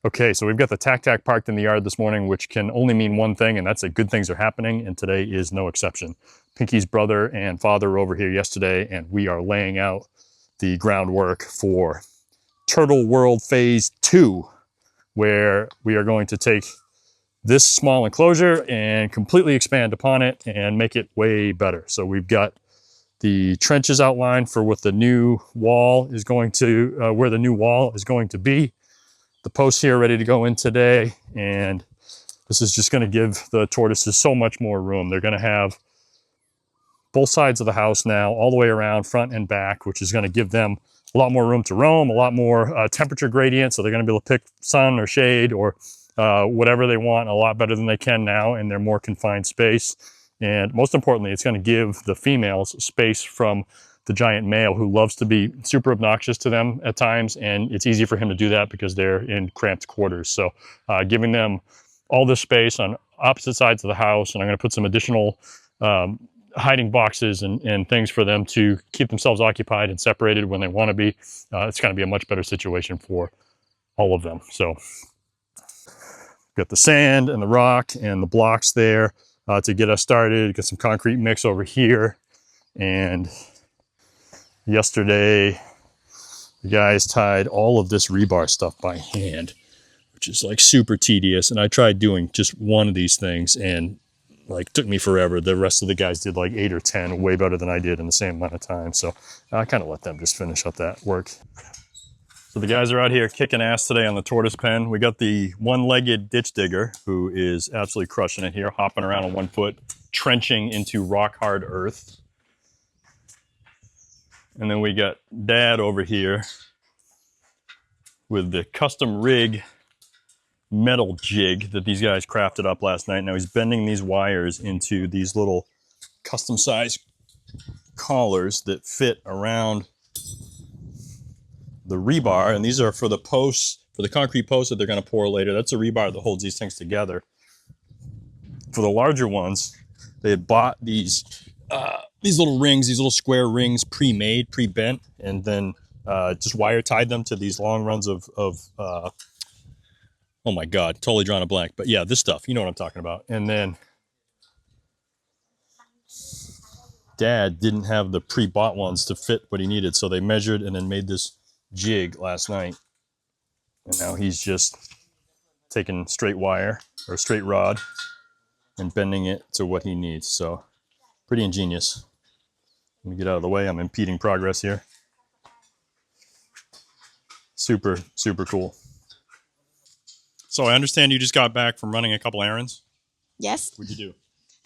Okay, so we've got the tac parked in the yard this morning, which can only mean one thing, and that's that good things are happening, and today is no exception. Pinky's brother and father were over here yesterday, and we are laying out the groundwork for Turtle World Phase 2, where we are going to take this small enclosure and completely expand upon it and make it way better. So we've got the trenches outlined for what the new wall is going to, where the new wall is going to be. The posts here ready to go in today, and this is just going to give the tortoises so much more room. They're going to have both sides of the house now, all the way around, front and back, which is going to give them a lot more room to roam, a lot more temperature gradient, so they're going to be able to pick sun or shade or whatever they want a lot better than they can now in their more confined space. And most importantly, it's going to give the females space from the giant male, who loves to be super obnoxious to them at times, and it's easy for him to do that because they're in cramped quarters. So giving them all this space on opposite sides of the house, and I'm going to put some additional hiding boxes and things for them to keep themselves occupied and separated when they want to be. It's going to be a much better situation for all of them. So got the sand and the rock and the blocks there to get us started. Got some concrete mix over here, and yesterday, the guys tied all of this rebar stuff by hand, which is like super tedious. And I tried doing just one of these things and like took me forever. The rest of the guys did like 8 or 10, way better than I did in the same amount of time. So I kind of let them just finish up that work. So the guys are out here kicking ass today on the tortoise pen. We got the one-legged ditch digger, who is absolutely crushing it here, hopping around on 1 foot, trenching into rock hard earth. And then we got Dad over here with the custom rig metal jig that these guys crafted up last night. Now he's bending these wires into these little custom sized collars that fit around the rebar. And these are for the posts, for the concrete posts that they're going to pour later. That's a rebar that holds these things together. For the larger ones, they had bought these little rings, these little square rings, pre-made, pre-bent, and then just wire tied them to these long runs of oh my God, totally drawn a blank. But yeah, this stuff, you know what I'm talking about. And then Dad didn't have the pre-bought ones to fit what he needed, so they measured and then made this jig last night. And now he's just taking straight wire or straight rod and bending it to what he needs. So pretty ingenious. Let me get out of the way. I'm impeding progress here. Super, super cool. So I understand you just got back from running a couple errands. Yes. What'd you do?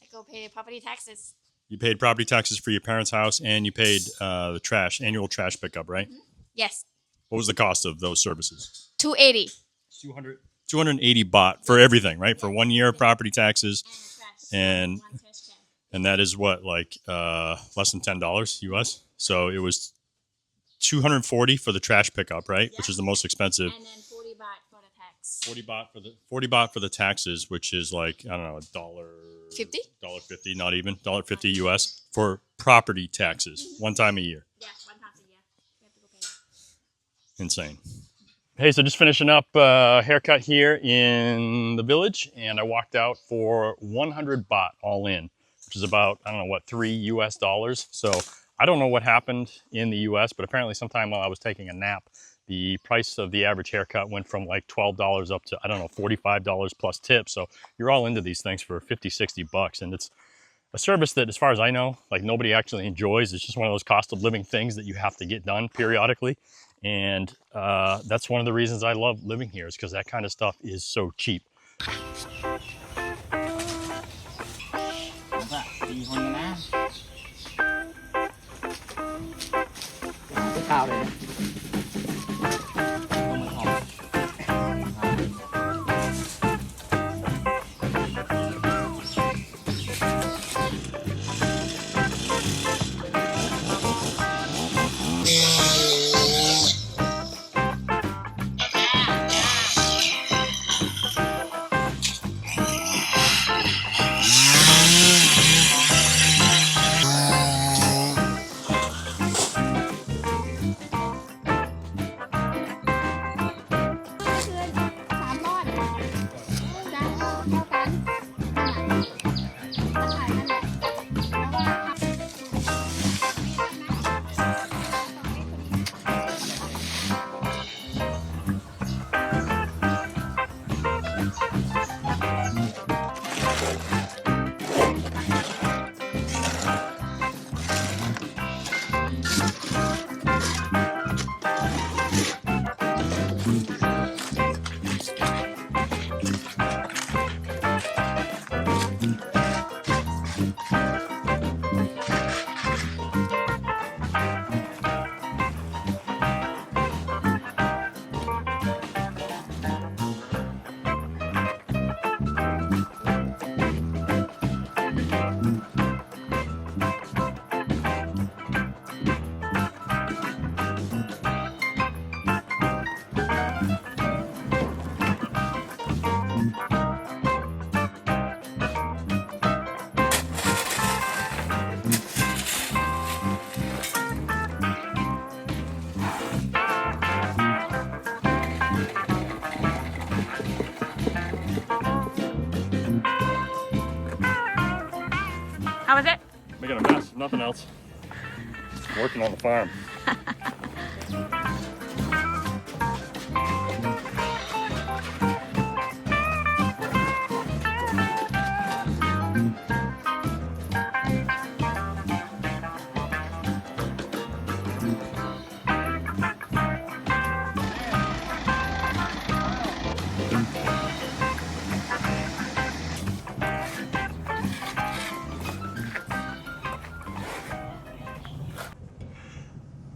I go pay property taxes. You paid property taxes for your parents' house, and you paid the annual trash pickup, right? Mm-hmm. Yes. What was the cost of those services? $280. 280 baht for everything, right? For 1 year of property taxes. And that is what, like less than $10 US. So it was 240 for the trash pickup, right? Yeah. Which is the most expensive. And then 40 baht for the tax. 40 baht for the taxes, which is like, I don't know, $50? $1.50, not even $1.50 US for property taxes, one time a year. Yeah, one time a year. You have to go pay that. Insane. Hey, so just finishing up a haircut here in the village, and I walked out for 100 baht all in, which is about, I don't know what, $3 US. So I don't know what happened in the US, but apparently sometime while I was taking a nap, the price of the average haircut went from like $12 up to, I don't know, $45 plus tips. So you're all into these things for 50, 60 bucks. And it's a service that, as far as I know, like nobody actually enjoys. It's just one of those cost of living things that you have to get done periodically. And that's one of the reasons I love living here, is because that kind of stuff is so cheap. nothing else. Working on the farm.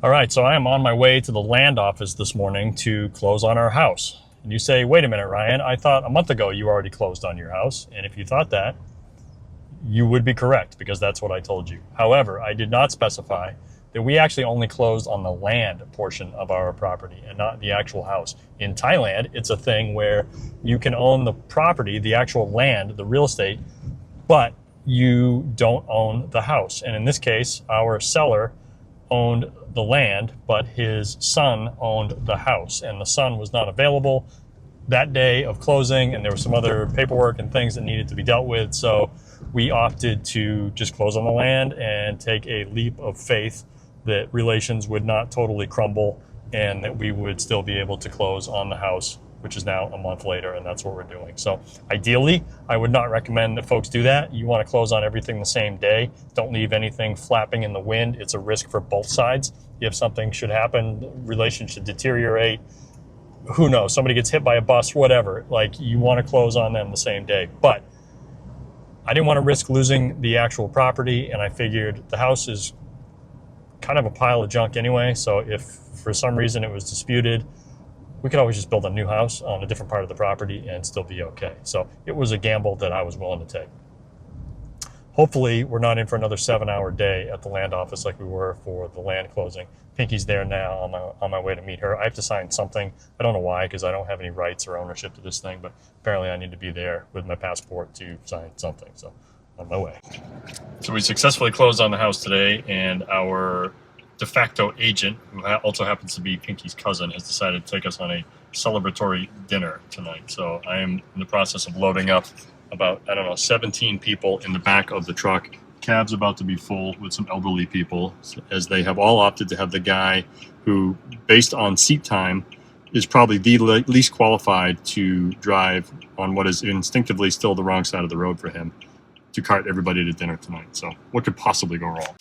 All right, so I am on my way to the land office this morning to close on our house. And you say, wait a minute, Ryan, I thought a month ago you already closed on your house. And if you thought that, you would be correct because that's what I told you. However, I did not specify that we actually only closed on the land portion of our property and not the actual house. In Thailand, it's a thing where you can own the property, the actual land, the real estate, but you don't own the house. And in this case, our seller owned the land, but his son owned the house, and the son was not available that day of closing, and there was some other paperwork and things that needed to be dealt with. So we opted to just close on the land and take a leap of faith that relations would not totally crumble and that we would still be able to close on the house, which is now a month later, and that's what we're doing. So ideally, I would not recommend that folks do that. You want to close on everything the same day. Don't leave anything flapping in the wind. It's a risk for both sides. If something should happen, relations should deteriorate, who knows, somebody gets hit by a bus, whatever. Like, you want to close on them the same day. But I didn't want to risk losing the actual property, and I figured the house is kind of a pile of junk anyway, so if for some reason it was disputed, we could always just build a new house on a different part of the property and still be okay. So it was a gamble that I was willing to take. Hopefully, we're not in for another 7-hour day at the land office like we were for the land closing. Pinky's there now on my way to meet her. I have to sign something. I don't know why, because I don't have any rights or ownership to this thing, but apparently I need to be there with my passport to sign something. So on my way. So we successfully closed on the house today, and our de facto agent, who also happens to be Pinky's cousin, has decided to take us on a celebratory dinner tonight. So I am in the process of loading up about, 17 people in the back of the truck. Cab's about to be full with some elderly people, as they have all opted to have the guy who, based on seat time, is probably the least qualified to drive on what is instinctively still the wrong side of the road for him, to cart everybody to dinner tonight. So what could possibly go wrong?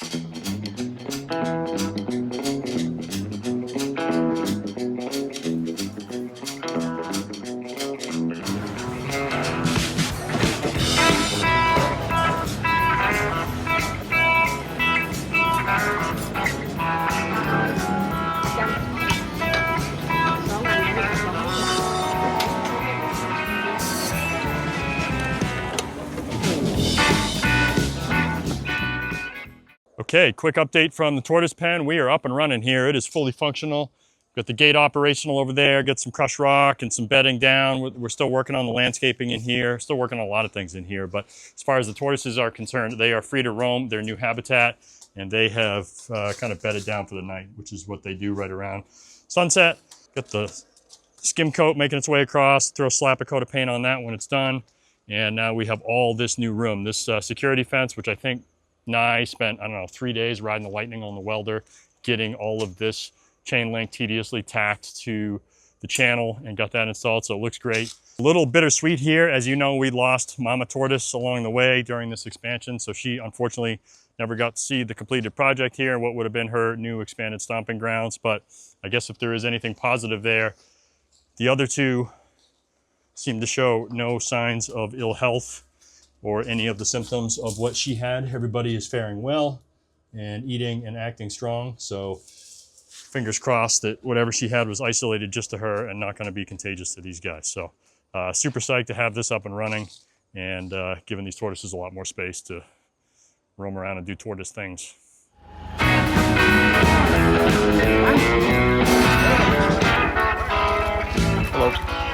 Okay, quick update from the tortoise pen. We are up and running here. It is fully functional. Got the gate operational over there, got some crushed rock and some bedding down. We're still working on the landscaping in here, still working on a lot of things in here. But as far as the tortoises are concerned, they are free to roam their new habitat, and they have kind of bedded down for the night, which is what they do right around sunset. Got the skim coat making its way across, slap a coat of paint on that when it's done. And now we have all this new room. This security fence, which I think Nye spent, 3 days riding the lightning on the welder, getting all of this chain link tediously tacked to the channel and got that installed, so it looks great. A little bittersweet here. As you know, we lost Mama Tortoise along the way during this expansion, so she unfortunately never got to see the completed project here, what would have been her new expanded stomping grounds. But I guess if there is anything positive there, the other two seem to show no signs of ill health or any of the symptoms of what she had. Everybody is faring well and eating and acting strong. So fingers crossed that whatever she had was isolated just to her and not going to be contagious to these guys. So super psyched to have this up and running and giving these tortoises a lot more space to roam around and do tortoise things. Hello.